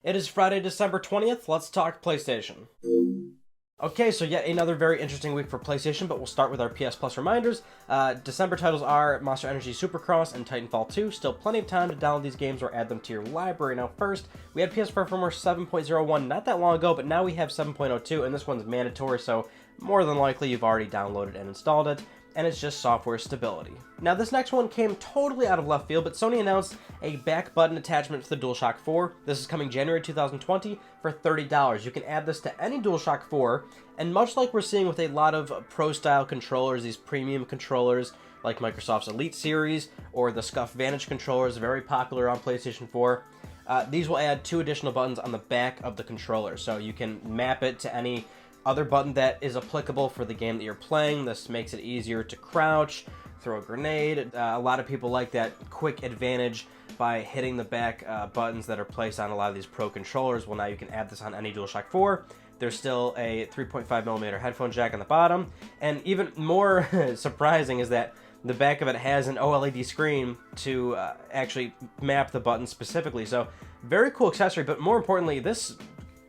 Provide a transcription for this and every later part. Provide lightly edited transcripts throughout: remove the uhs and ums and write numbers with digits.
It is Friday, December 20th. Let's talk PlayStation. Okay, so yet another very interesting week for PlayStation, but we'll start with our PS Plus reminders. December titles are Monster Energy Supercross and Titanfall 2. Still plenty of time to download these games or add them to your library. Now first, we had PS4 firmware 7.01 not that long ago, but now we have 7.02, and this one's mandatory, so more than likely you've already downloaded and installed it, and it's just software stability. Now this next one came totally out of left field, but Sony announced a back button attachment for the DualShock 4. This is coming January 2020 for $30. You can add this to any DualShock 4, and much like we're seeing with a lot of pro-style controllers, these premium controllers like Microsoft's Elite series or the Scuff Vantage controllers, very popular on PlayStation 4, these will add 2 additional buttons on the back of the controller, so you can map it to any other button that is applicable for the game that you're playing. This makes it easier to crouch, throw a grenade. A lot of people like that quick advantage by hitting the back buttons that are placed on a lot of these pro controllers. Well, now you can add this on any DualShock 4. There's still a 3.5mm headphone jack on the bottom, and even more surprising is that the back of it has an OLED screen to actually map the button specifically. So very cool accessory, but more importantly, this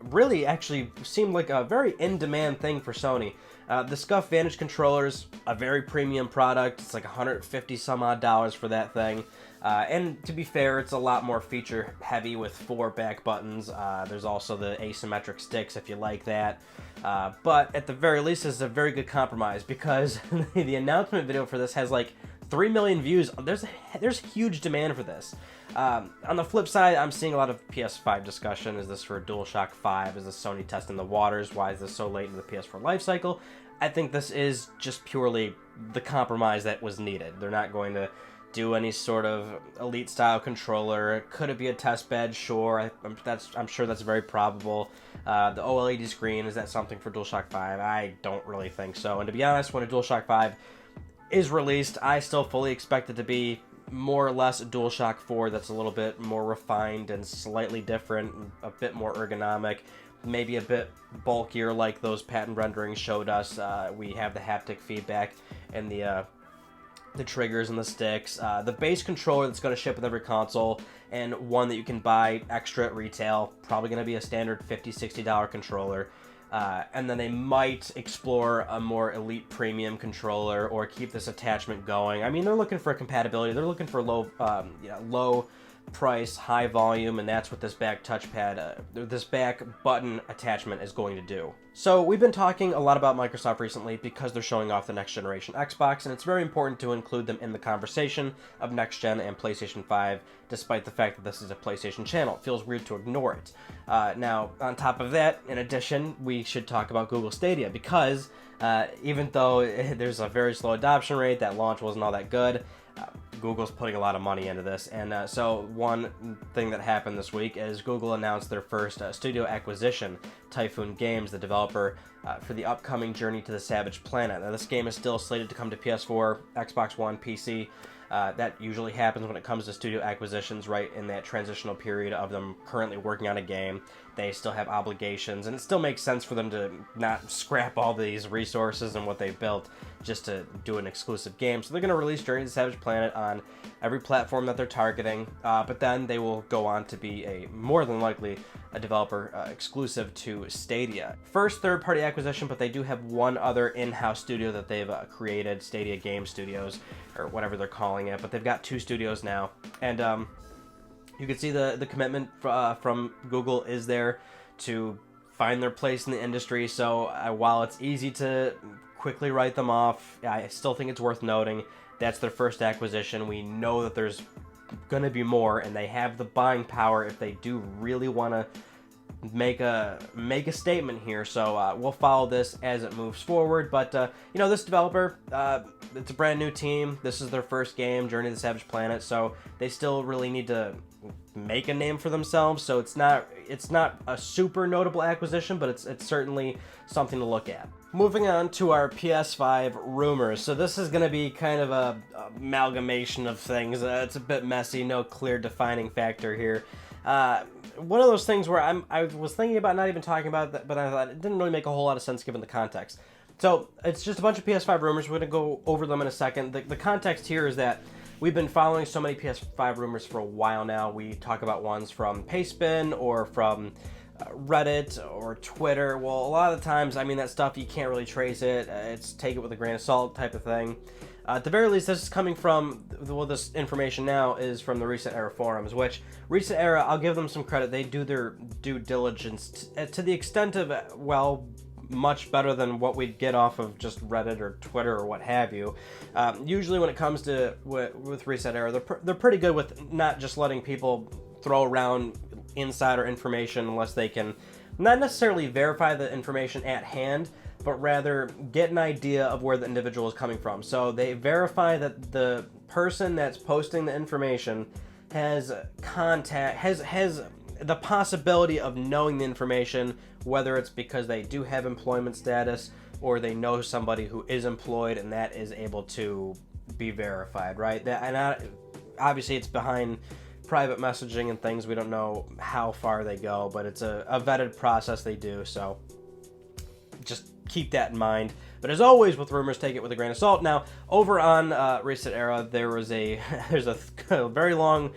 really actually seemed like a very in-demand thing for Sony. The Scuff Vantage controllers, a very premium product. It's like $150 some odd for that thing. And to be fair, it's a lot more feature heavy with 4 back buttons. There's also the asymmetric sticks if you like that. But at the very least, it's a very good compromise because the announcement video for this has like 3 million views. There's huge demand for this. On the flip side, I'm seeing a lot of PS5 discussion. Is this for a DualShock 5? Is this Sony testing the waters? Why is this so late in the PS4 lifecycle? I think this is just purely the compromise that was needed. They're not going to do any sort of Elite-style controller. Could it be a test bed? Sure. I'm sure that's very probable. The OLED screen, is that something for DualShock 5? I don't really think so. And to be honest, when a DualShock 5 is released, I still fully expect it to be more or less a DualShock 4 that's a little bit more refined and slightly different, a bit more ergonomic, maybe a bit bulkier like those patent renderings showed us. We have the haptic feedback and the triggers and the sticks, the base controller that's going to ship with every console, and one that you can buy extra at retail, probably going to be a standard $50-$60 controller. And then they might explore a more elite premium controller or keep this attachment going. I mean, they're looking for compatibility. They're looking for low price, high volume, and that's what this back touchpad, this back button attachment is going to do. So we've been talking a lot about Microsoft recently because they're showing off the next generation Xbox, and it's very important to include them in the conversation of next gen and PlayStation 5, despite the fact that this is a PlayStation channel. It feels weird to ignore it. Now, on top of that, in addition, we should talk about Google Stadia because even though there's a very slow adoption rate, that launch wasn't all that good, Google's putting a lot of money into this, and so one thing that happened this week is Google announced their first studio acquisition, Typhoon Games, the developer for the upcoming Journey to the Savage Planet. Now this game is still slated to come to PS4, Xbox One, PC. That usually happens when it comes to studio acquisitions, right in that transitional period of them currently working on a game. They still have obligations, and it still makes sense for them to not scrap all these resources and what they built just to do an exclusive game. So they're going to release Journey to the Savage Planet on every platform that they're targeting, but then they will go on to be more than likely a developer exclusive to Stadia. First third-party acquisition, but they do have one other in-house studio that they've created, Stadia Game Studios, or whatever they're calling it, but they've got 2 studios now, and you can see the commitment from Google is there to find their place in the industry. So while it's easy to quickly write them off, I still think it's worth noting that's their first acquisition. We know that there's going to be more, and they have the buying power if they do really want to make a statement here. So we'll follow this as it moves forward. But this developer, it's a brand new team. This is their first game, Journey to the Savage Planet. So they still really need to make a name for themselves. So it's not a super notable acquisition, but it's certainly something to look at. Moving on to our PS5 rumors. So this is going to be kind of a amalgamation of things. It's a bit messy, no clear defining factor here. One of those things where I was thinking about not even talking about that, but I thought it didn't really make a whole lot of sense given the context. So it's just a bunch of PS5 rumors. We're going to go over them in a second. The context here is that we've been following so many PS5 rumors for a while now. We talk about ones from Pastebin or from Reddit or Twitter. Well, a lot of the times, I mean, that stuff, you can't really trace it. It's take it with a grain of salt type of thing. At the very least, this is coming from, well, this information now is from the ResetEra forums, which ResetEra, I'll give them some credit. They do their due diligence to the extent of, well, much better than what we'd get off of just Reddit or Twitter or what have you. Usually when it comes to with ResetEra, they're pretty good with not just letting people throw around insider information unless they can not necessarily verify the information at hand, but rather get an idea of where the individual is coming from. So they verify that the person that's posting the information has the possibility of knowing the information, whether it's because they do have employment status or they know somebody who is employed and that is able to be verified, right? Obviously it's behind private messaging and things. We don't know how far they go, but it's a vetted process they do, so just keep that in mind. But as always with rumors, take it with a grain of salt. Now, over on ResetEra, there's a very long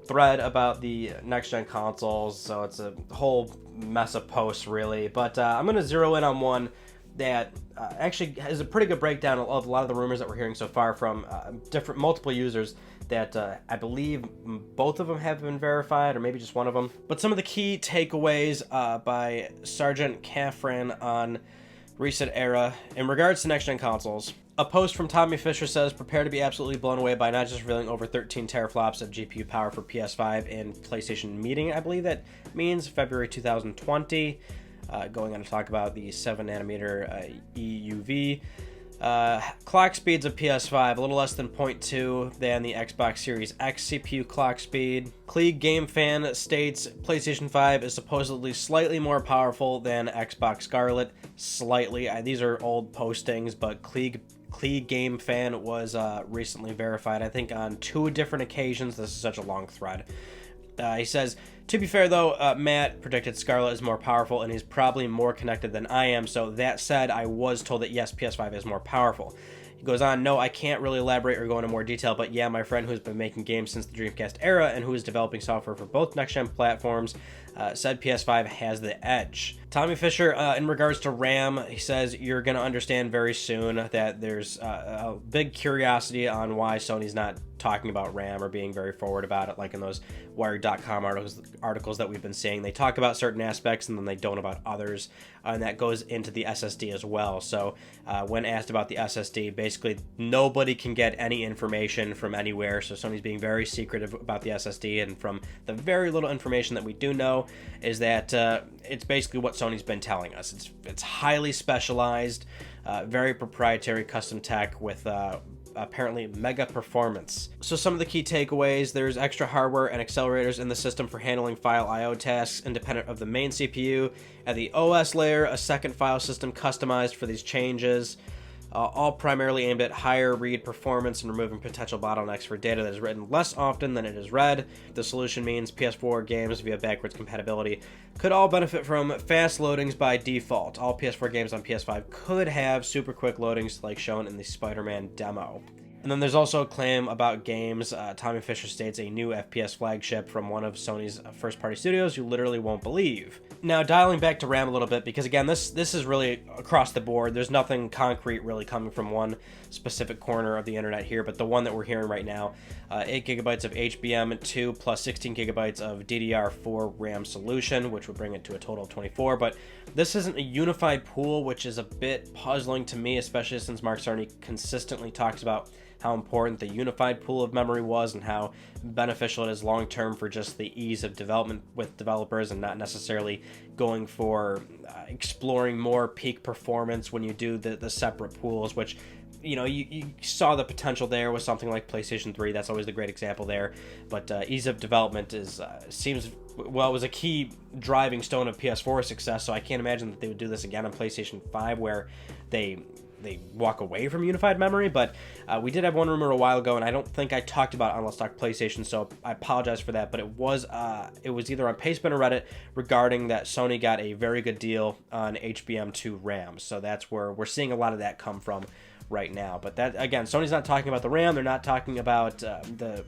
thread about the next-gen consoles, so it's a whole mess of posts, really. But I'm going to zero in on one that actually has a pretty good breakdown of a lot of the rumors that we're hearing so far from multiple users that I believe both of them have been verified, or maybe just one of them. But some of the key takeaways by Sergeant Caffran on ResetEra in regards to next-gen consoles. A post from Tommy Fisher says, prepare to be absolutely blown away by not just revealing over 13 teraflops of GPU power for PS5 and PlayStation meeting. I believe that means February 2020. Going on to talk about the 7nm EUV. Clock speeds of PS5, a little less than 0.2 than the Xbox Series X CPU clock speed. Klieg Game Fan states PlayStation 5 is supposedly slightly more powerful than Xbox Scarlet. Slightly. These are old postings, but Klieg Game Fan was recently verified, I think on 2 different occasions. This is such a long thread. He says, to be fair though, Matt predicted Scarlet is more powerful and he's probably more connected than I am, so that said, I was told that yes, PS5 is more powerful. He goes on, no, I can't really elaborate or go into more detail, but yeah, my friend who's been making games since the Dreamcast era and who is developing software for both next-gen platforms said PS5 has the edge. Tommy Fisher, in regards to RAM, he says, you're going to understand very soon that there's a big curiosity on why Sony's not talking about RAM or being very forward about it, like in those Wired.com articles that we've been seeing. They talk about certain aspects and then they don't about others, and that goes into the SSD as well. So when asked about the SSD, basically nobody can get any information from anywhere, so Sony's being very secretive about the SSD, and from the very little information that we do know is that it's basically what Sony's been telling us. It's highly specialized, very proprietary custom tech with apparently mega performance. So some of the key takeaways: there's extra hardware and accelerators in the system for handling file I/O tasks independent of the main CPU. At the OS layer, a second file system customized for these changes, all primarily aimed at higher read performance and removing potential bottlenecks for data that is written less often than it is read. The solution means PS4 games via backwards compatibility could all benefit from fast loadings by default. All PS4 games on PS5 could have super quick loadings like shown in the Spider-Man demo. And then there's also a claim about games. Tommy Fisher states a new FPS flagship from one of Sony's first-party studios you literally won't believe. Now, dialing back to RAM a little bit, because again, this is really across the board. There's nothing concrete really coming from one specific corner of the internet here, but the one that we're hearing right now, 8 gigabytes of HBM2 plus 16 gigabytes of DDR4 RAM solution, which would bring it to a total of 24. But this isn't a unified pool, which is a bit puzzling to me, especially since Mark Cerny consistently talks about how important the unified pool of memory was and how beneficial it is long-term for just the ease of development with developers and not necessarily going for exploring more peak performance when you do the separate pools, which, you know, you saw the potential there with something like PlayStation 3. That's always the great example there. But ease of development is seems, well, it was a key driving stone of PS4 success, so I can't imagine that they would do this again on PlayStation 5 where they walk away from unified memory. But we did have one rumor a while ago, and I don't think I talked about it on Let's Talk PlayStation, so I apologize for that, but it was either on Pastebin or Reddit regarding that Sony got a very good deal on HBM2 RAM. So that's where we're seeing a lot of that come from right now. But that, again, Sony's not talking about the RAM. They're not talking about the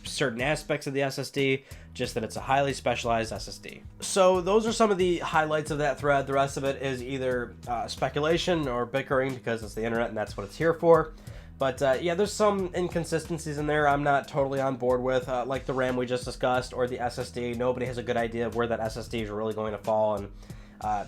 certain aspects of the SSD, just that it's a highly specialized SSD. So those are some of the highlights of that thread. The rest of it is either speculation or bickering, because it's the internet and that's what it's here for. But yeah, there's some inconsistencies in there I'm not totally on board with, like the RAM we just discussed, or the SSD. Nobody has a good idea of where that SSD is really going to fall, and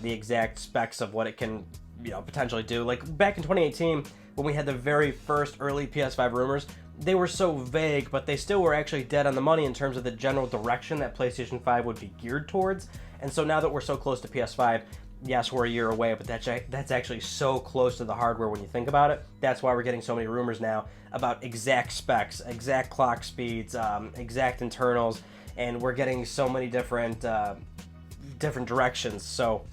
the exact specs of what it can, potentially do. Like back in 2018, when we had the very first early PS5 rumors, they were so vague, but they still were actually dead on the money in terms of the general direction that PlayStation 5 would be geared towards. And so now that we're so close to PS5, yes, we're a year away, but that's actually so close to the hardware when you think about it. That's why we're getting so many rumors now about exact specs, exact clock speeds, exact internals, and we're getting so many different directions. So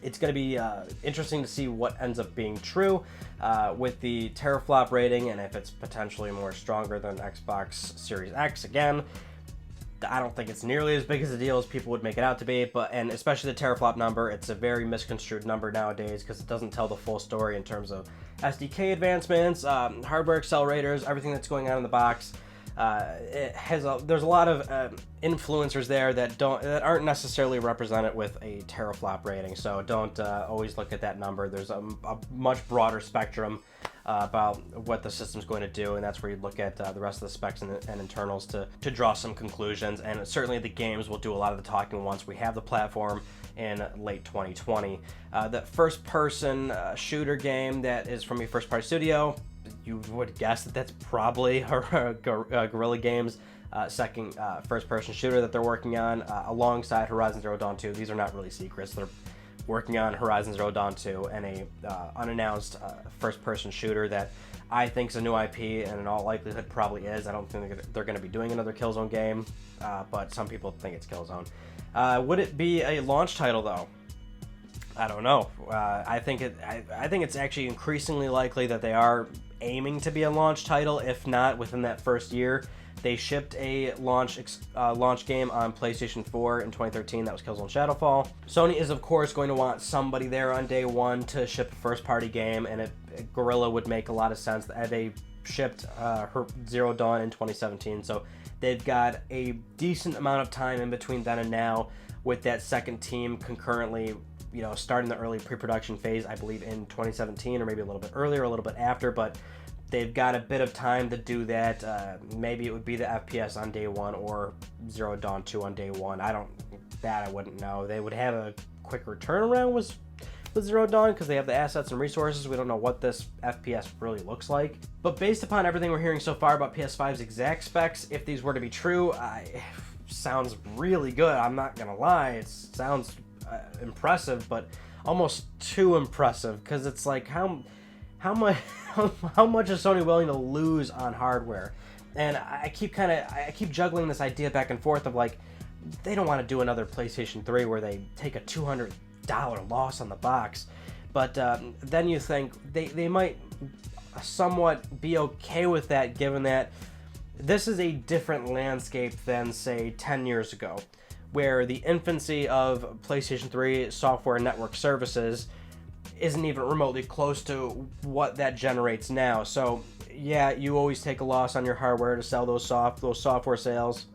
it's going to be interesting to see what ends up being true with the teraflop rating, and if it's potentially more stronger than Xbox Series X. Again, I don't think it's nearly as big as a deal as people would make it out to be, and especially the teraflop number, it's a very misconstrued number nowadays because it doesn't tell the full story in terms of SDK advancements, hardware accelerators, everything that's going on in the box. There's a lot of influencers there that aren't necessarily represented with a teraflop rating, so don't always look at that number. There's a much broader spectrum about what the system's going to do, and that's where you look at the rest of the specs and internals to draw some conclusions. And certainly the games will do a lot of the talking once we have the platform in late 2020. The first-person shooter game that is from a first-party studio, you would guess that that's probably Guerrilla Games' second first-person shooter that they're working on alongside Horizon Zero Dawn 2. These are not really secrets. They're working on Horizon Zero Dawn 2 and a unannounced first-person shooter that I think is a new IP, and in all likelihood probably is. I don't think they're going to be doing another Killzone game, but some people think it's Killzone. Would it be a launch title, though? I don't know. I think it's actually increasingly likely that they are aiming to be a launch title, if not within that first year. They shipped a launch game on PlayStation 4 in 2013. That was Killzone Shadowfall. Sony is, of course, going to want somebody there on day one to ship a first-party game, and Guerrilla would make a lot of sense. They shipped Zero Dawn in 2017, so they've got a decent amount of time in between then and now, with that second team concurrently, starting the early pre-production phase, I believe in 2017, or maybe a little bit earlier, a little bit after, but they've got a bit of time to do that. Maybe it would be the FPS on day one or Zero Dawn 2 on day one. I wouldn't know. They would have a quicker turnaround with Zero Dawn because they have the assets and resources. We don't know what this FPS really looks like. But based upon everything we're hearing so far about PS5's exact specs, if these were to be true, sounds really good. I'm not going to lie. It sounds impressive, but almost too impressive, because it's like how much is Sony willing to lose on hardware? And I keep juggling this idea back and forth of like, they don't want to do another PlayStation 3 where they take a $200 loss on the box, but then you think they might somewhat be okay with that, given that this is a different landscape than, say, 10 years ago, where the infancy of PlayStation 3 software and network services isn't even remotely close to what that generates now. So yeah, you always take a loss on your hardware to sell those software sales,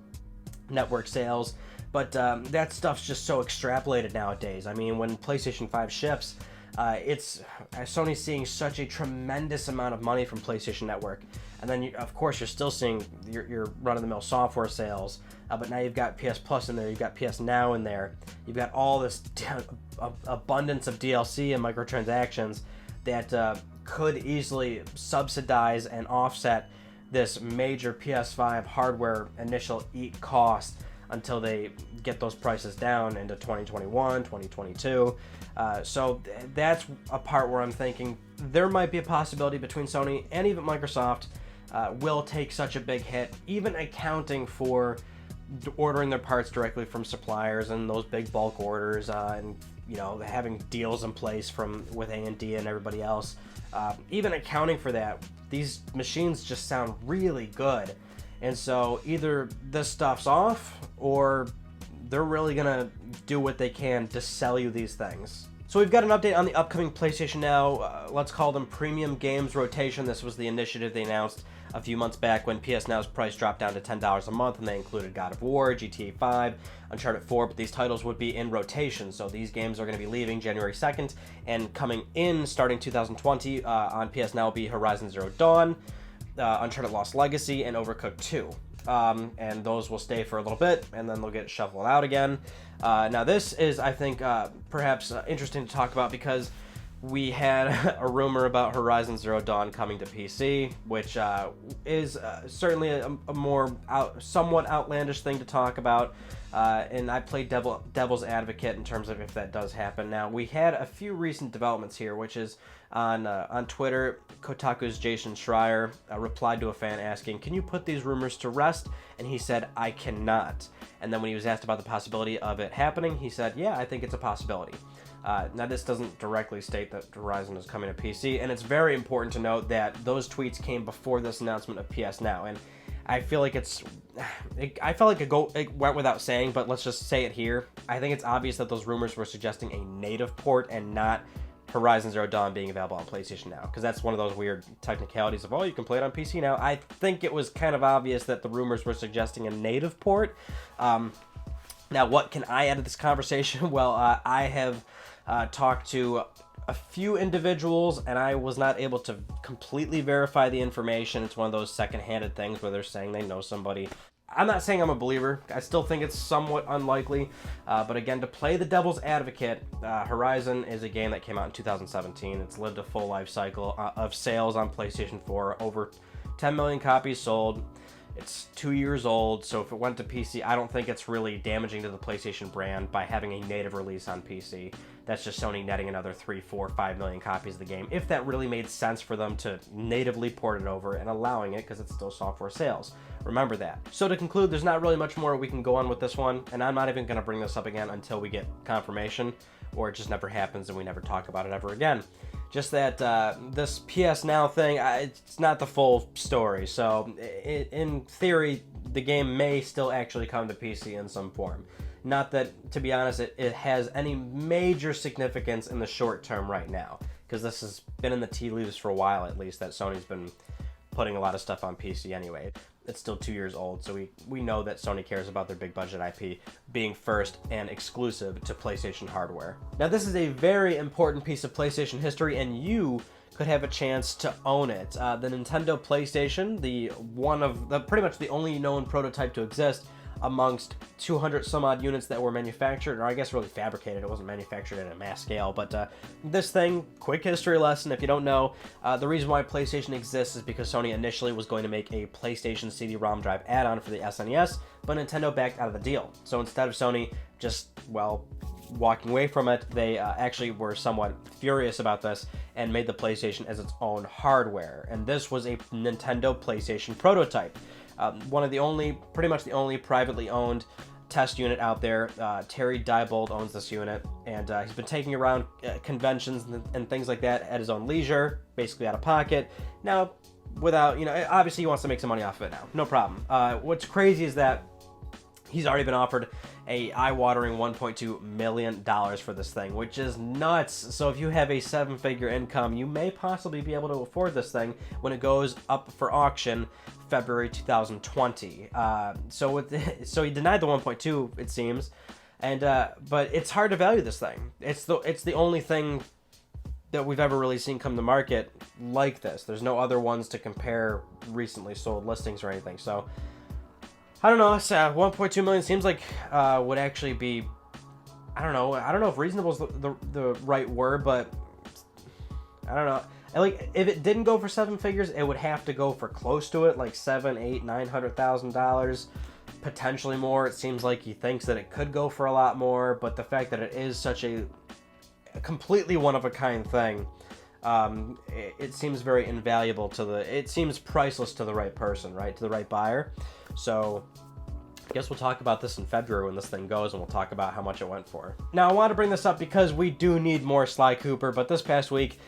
network sales, but that stuff's just so extrapolated nowadays. I mean, when PlayStation 5 ships, Sony's seeing such a tremendous amount of money from PlayStation Network, and then of course you're still seeing your run-of-the-mill software sales, but now you've got PS Plus in there, you've got PS Now in there, you've got all this abundance of DLC and microtransactions that could easily subsidize and offset this major PS5 hardware initial eat cost until they get those prices down into 2021, 2022. So that's a part where I'm thinking there might be a possibility between Sony and even Microsoft will take such a big hit, even accounting for ordering their parts directly from suppliers and those big bulk orders, and having deals in place with A&D and everybody else. Even accounting for that, these machines just sound really good. And so either this stuff's off, or they're really gonna do what they can to sell you these things. So we've got an update on the upcoming PlayStation Now, let's call them Premium Games Rotation. This was the initiative they announced a few months back when PS Now's price dropped down to $10 a month, and they included God of War, GTA 5, Uncharted 4, but these titles would be in rotation, so these games are going to be leaving January 2nd, and coming in starting 2020 on PS Now will be Horizon Zero Dawn, Uncharted Lost Legacy, and Overcooked 2. And those will stay for a little bit, and then they'll get shuffled out again. Now this is, I think, perhaps interesting to talk about because we had a rumor about Horizon Zero Dawn coming to PC, which is certainly a more somewhat outlandish thing to talk about. And I played devil's advocate in terms of if that does happen. Now, we had a few recent developments here, which is on Twitter, Kotaku's Jason Schreier replied to a fan asking, "Can you put these rumors to rest?" And he said, "I cannot." And then when he was asked about the possibility of it happening, he said, "Yeah, I think it's a possibility." Now, this doesn't directly state that Horizon is coming to PC, and it's very important to note that those tweets came before this announcement of PS Now, and I feel like I felt like it went without saying, but let's just say it here. I think it's obvious that those rumors were suggesting a native port and not Horizon Zero Dawn being available on PlayStation Now, because that's one of those weird technicalities of, oh, you can play it on PC now. I think it was kind of obvious that the rumors were suggesting a native port. Now, what can I add to this conversation? Well, I have talked to a few individuals, and I was not able to completely verify the information. It's one of those second-handed things where they're saying they know somebody. I'm not saying I'm a believer. I still think it's somewhat unlikely. But again, to play the devil's advocate, Horizon is a game that came out in 2017. It's lived a full life cycle of sales on PlayStation 4. Over 10 million copies sold. It's 2 years old, so if it went to PC, I don't think it's really damaging to the PlayStation brand by having a native release on PC. That's just Sony netting another 3, 4, 5 million copies of the game, if that really made sense for them to natively port it over and allowing it, because it's still software sales. Remember that. So to conclude, there's not really much more we can go on with this one, and I'm not even going to bring this up again until we get confirmation, or it just never happens and we never talk about it ever again. Just that this PS Now thing, it's not the full story. So in theory, the game may still actually come to PC in some form. Not that, to be honest, it has any major significance in the short term right now, because this has been in the tea leaves for a while at least, that Sony's been putting a lot of stuff on PC anyway. It's still 2 years old, so we know that Sony cares about their big budget IP being first and exclusive to PlayStation hardware. Now, this is a very important piece of PlayStation history, and you could have a chance to own it. The Nintendo PlayStation, pretty much the only known prototype to exist amongst 200 some odd units that were manufactured, or I guess really fabricated. It wasn't manufactured at a mass scale, but this thing, quick history lesson if you don't know, the reason why PlayStation exists is because Sony initially was going to make a PlayStation CD-ROM drive add-on for the SNES, but Nintendo backed out of the deal. So instead of Sony just, well, walking away from it, they actually were somewhat furious about this and made the PlayStation as its own hardware. And this was a Nintendo PlayStation prototype. One of the only, pretty much the only privately owned test unit out there. Terry Diebold owns this unit, and he's been taking around conventions and things like that at his own leisure, basically out of pocket. Now, without, obviously he wants to make some money off of it now, no problem. What's crazy is that he's already been offered a eye-watering $1.2 million for this thing, which is nuts. So if you have a 7-figure income, you may possibly be able to afford this thing when it goes up for auction February 2020. So he denied the 1.2, it seems, and but it's hard to value this thing. It's the only thing that we've ever really seen come to market like this. There's no other ones to compare recently sold listings or anything. So I don't know. 1.2 million seems like would actually be, I don't know if reasonable is the right word, but I don't know. Like, if it didn't go for 7 figures, it would have to go for close to it, like $700,000, $800,000, $900,000, potentially more. It seems like he thinks that it could go for a lot more, but the fact that it is such a completely one-of-a-kind thing, it seems very invaluable it seems priceless to the right person, right? To the right buyer. So I guess we'll talk about this in February when this thing goes, and we'll talk about how much it went for. Now, I want to bring this up because we do need more Sly Cooper, but this past week,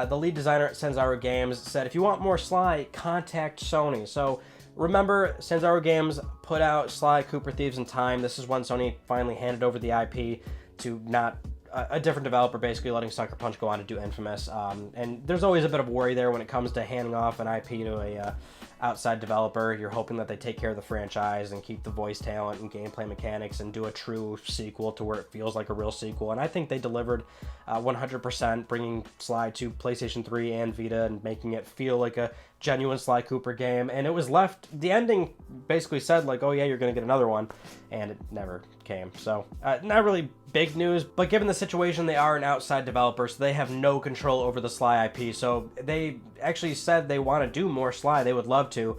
the lead designer at Sanzaru Games said, if you want more Sly, contact Sony. So remember, Sanzaru Games put out Sly Cooper Thieves in Time. This is when Sony finally handed over the IP to not a different developer basically letting Sucker Punch go on to do Infamous. And there's always a bit of worry there when it comes to handing off an IP to a outside developer. You're hoping that they take care of the franchise and keep the voice talent and gameplay mechanics and do a true sequel to where it feels like a real sequel. And I think they delivered 100%, bringing Sly to PlayStation 3 and Vita and making it feel like a genuine Sly Cooper game. And it was left, the ending basically said like, oh yeah, you're going to get another one, and it never came. So not really big news, but given the situation, they are an outside developer, so they have no control over the Sly IP. So they actually said they want to do more Sly. They would love to,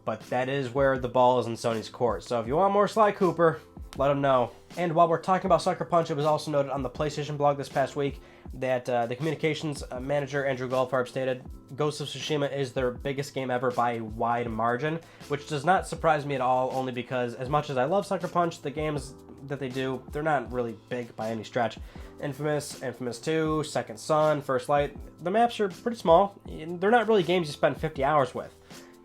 but that is where the ball is in Sony's court. So if you want more Sly Cooper, let them know. And while we're talking about Sucker Punch, it was also noted on the PlayStation blog this past week that the communications manager, Andrew Goldfarb, stated Ghost of Tsushima is their biggest game ever by a wide margin, which does not surprise me at all, only because as much as I love Sucker Punch, the games that they do, they're not really big by any stretch. Infamous, Infamous 2, Second Son, First Light, the maps are pretty small. They're not really games you spend 50 hours with,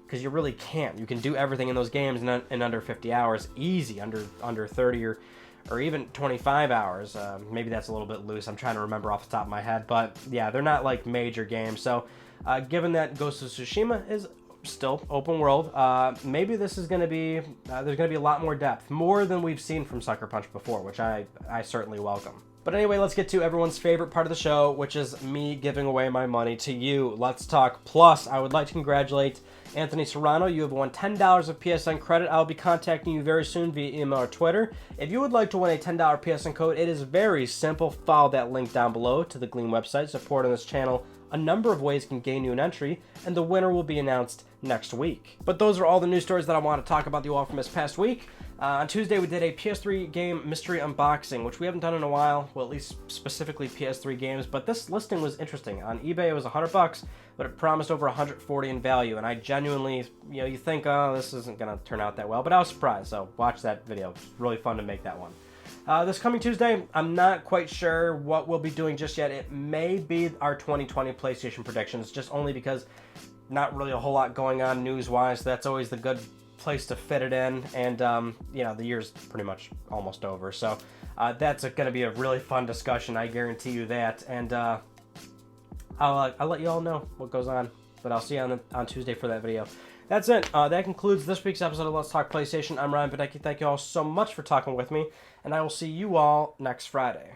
because you really can't. You can do everything in those games in under 50 hours, easy, under 30 or even 25 hours. Maybe that's a little bit loose. I'm trying to remember off the top of my head, but yeah, they're not like major games. So given that Ghost of Tsushima is still open world, maybe this is going to be, there's going to be a lot more depth, more than we've seen from Sucker Punch before, which I certainly welcome. But anyway, let's get to everyone's favorite part of the show, which is me giving away my money to you. Let's Talk Plus. I would like to congratulate Anthony Serrano. You have won $10 of PSN credit. I'll be contacting you very soon via email or Twitter. If you would like to win a $10 PSN code, it is very simple. Follow that link down below to the Gleam website. Support on this channel. A number of ways can gain you an entry, and the winner will be announced next week. But those are all the news stories that I want to talk about the all from this past week. On Tuesday, we did a PS3 game mystery unboxing, which we haven't done in a while. Well, at least specifically PS3 games, but this listing was interesting. On eBay, it was $100, but it promised over $140 in value, and I genuinely, you think, oh, this isn't going to turn out that well, but I was surprised, so watch that video. It's really fun to make that one. This coming Tuesday, I'm not quite sure what we'll be doing just yet. It may be our 2020 PlayStation predictions, just only because not really a whole lot going on news-wise. That's always the good place to fit it in, and the year's pretty much almost over, so that's going to be a really fun discussion, I guarantee you that, and I'll let you all know what goes on, but I'll see you on Tuesday for that video. That's it. That concludes this week's episode of Let's Talk PlayStation. I'm Ryan Badecki. Thank you all so much for talking with me, and I will see you all next Friday.